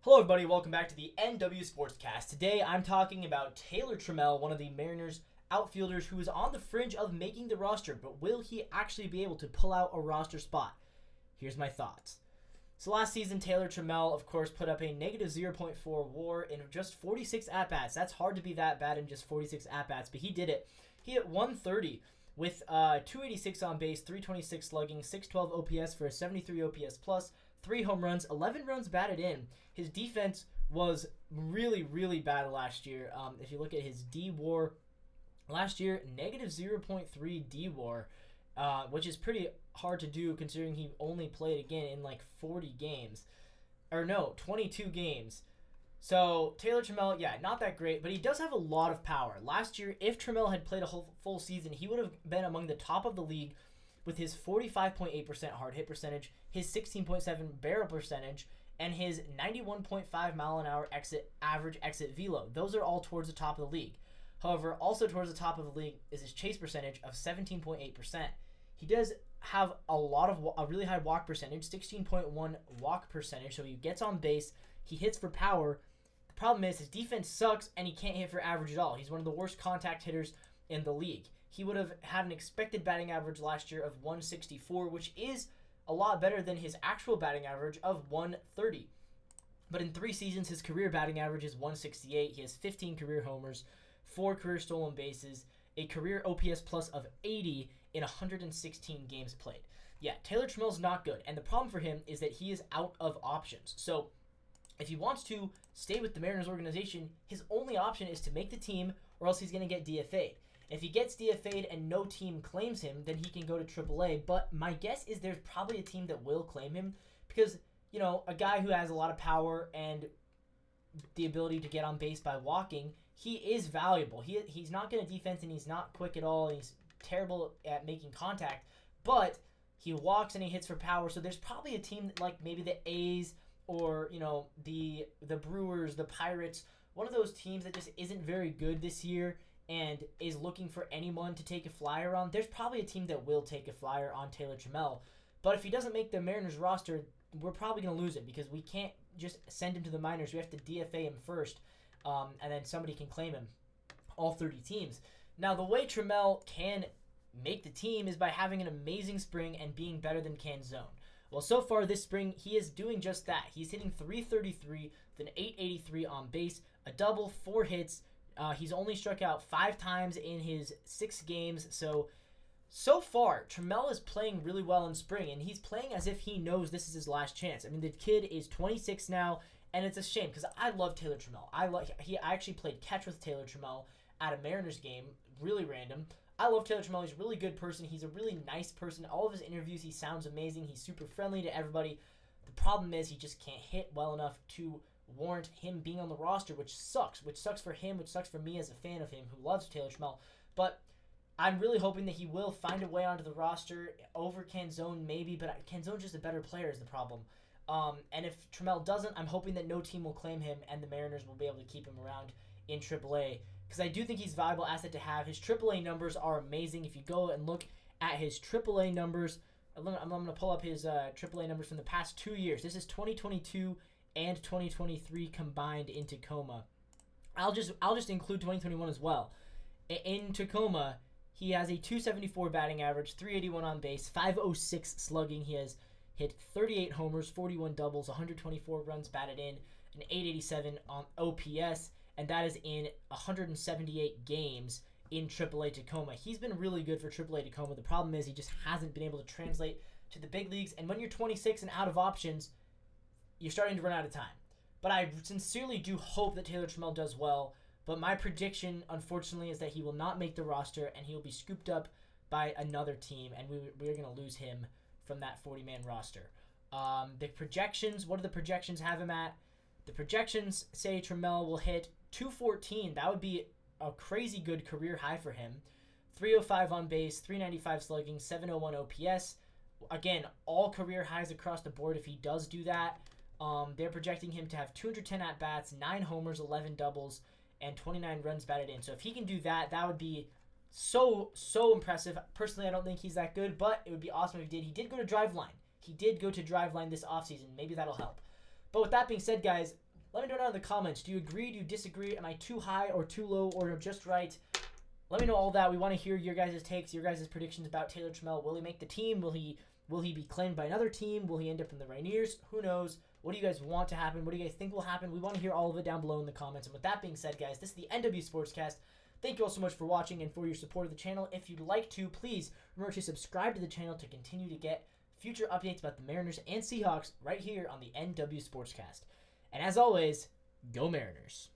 Hello, everybody. Welcome back to the NW Sportscast. Today, I'm talking about Taylor Trammell, one of the Mariners outfielders who is on the fringe of making the roster, but will he actually be able to pull out a roster spot? Here's my thoughts. So last season, Taylor Trammell, of course, put up a negative 0.4 WAR in just 46 at-bats. That's hard to be that bad in just 46 at-bats, but he did it. He hit 130 with 286 on base, 326 slugging, 612 OPS for a 73 OPS plus, 3 home runs, 11 runs batted in. His defense was really, really bad last year. If you look at his D-WAR last year, negative 0.3 D-WAR, which is pretty hard to do considering he only played again in like 40 games. Or no, 22 games. So Taylor Trammell, yeah, not that great, but he does have a lot of power. Last year, if Trammell had played a whole full season, he would have been among the top of the league with his 45.8% hard hit percentage, his 16.7 barrel percentage, and his 91.5 mile an hour average exit velo. Those are all towards the top of the league. However, also towards the top of the league is his chase percentage of 17.8%. He does have a really high walk percentage, 16.1 walk percentage, so he gets on base, he hits for power. The problem is his defense sucks and he can't hit for average at all. He's one of the worst contact hitters in the league. He would have had an expected batting average last year of 164, which is a lot better than his actual batting average of 130. But in 3 seasons, his career batting average is 168. He has 15 career homers, 4 career stolen bases, a career OPS plus of 80 in 116 games played. Yeah, Taylor Trammell's not good, and the problem for him is that he is out of options. So if he wants to stay with the Mariners organization, his only option is to make the team or else he's going to get DFA'd. If he gets DFA'd and no team claims him, then he can go to AAA. But my guess is there's probably a team that will claim him because, a guy who has a lot of power and the ability to get on base by walking, he is valuable. He's not good at defense and he's not quick at all and he's terrible at making contact, but he walks and he hits for power. So there's probably a team like maybe the A's or, the Brewers, the Pirates, one of those teams that just isn't very good this year and is looking for anyone to take a flyer on. There's probably a team that will take a flyer on Taylor Trammell. But if he doesn't make the Mariners roster, we're probably going to lose him because we can't just send him to the minors. We have to DFA him first, and then somebody can claim him, all 30 teams. Now, the way Trammell can make the team is by having an amazing spring and being better than Canzone. Well, so far this spring, he is doing just that. He's hitting 333 with an 883 on base, a double, 4 hits. He's only struck out 5 times in his 6 games. So far, Trammell is playing really well in spring, and he's playing as if he knows this is his last chance. I mean, the kid is 26 now, and it's a shame because I love Taylor Trammell. I actually played catch with Taylor Trammell at a Mariners game, really random. I love Taylor Trammell. He's a really good person. He's a really nice person. All of his interviews, he sounds amazing. He's super friendly to everybody. The problem is he just can't hit well enough to warrant him being on the roster, which sucks for him, which sucks for me as a fan of him who loves Taylor Trammell. But I'm really hoping that he will find a way onto the roster over Canzone maybe, but Canzone's just a better player is the problem. And if Trammell doesn't, I'm hoping that no team will claim him and the Mariners will be able to keep him around in AAA because I do think he's a valuable asset to have. His AAA numbers are amazing. If you go and look at his AAA numbers, I'm going to pull up his AAA numbers from the past 2 years. This is 2022 and 2023 combined in Tacoma. I'll just include 2021 as well. In Tacoma, he has a 274 batting average, 381 on base, 506 slugging. He has hit 38 homers, 41 doubles, 124 runs batted in, an 887 on OPS, and that is in 178 games in AAA Tacoma. He's been really good for AAA Tacoma. The problem is he just hasn't been able to translate to the big leagues, and when you're 26 and out of options, you're starting to run out of time. But I sincerely do hope that Taylor Trammell does well. But my prediction, unfortunately, is that he will not make the roster and he will be scooped up by another team, and we're going to lose him from that 40-man roster. The projections, what do the projections have him at? The projections say Trammell will hit 214. That would be a crazy good career high for him. 305 on base, 395 slugging, 701 OPS. Again, all career highs across the board if he does do that. They're projecting him to have 210 at-bats, 9 homers, 11 doubles, and 29 runs batted in. So if he can do that, that would be so impressive. Personally, I don't think he's that good, but it would be awesome if he did. He did go to Driveline. He did go to Driveline this offseason. Maybe that'll help. But with that being said, guys, Let me know down in the comments. Do you agree? Do you disagree? Am I too high or too low or just right? Let me know all that. We want to hear your guys' takes, your guys' predictions about Taylor Trammell. Will he make the team? Will he be claimed by another team? Will he end up in the Rainiers? Who knows? What do you guys want to happen? What do you guys think will happen? We want to hear all of it down below in the comments. And with that being said, guys, this is the NW Sportscast. Thank you all so much for watching and for your support of the channel. If you'd like to, please remember to subscribe to the channel to continue to get future updates about the Mariners and Seahawks right here on the NW Sportscast. And as always, go Mariners.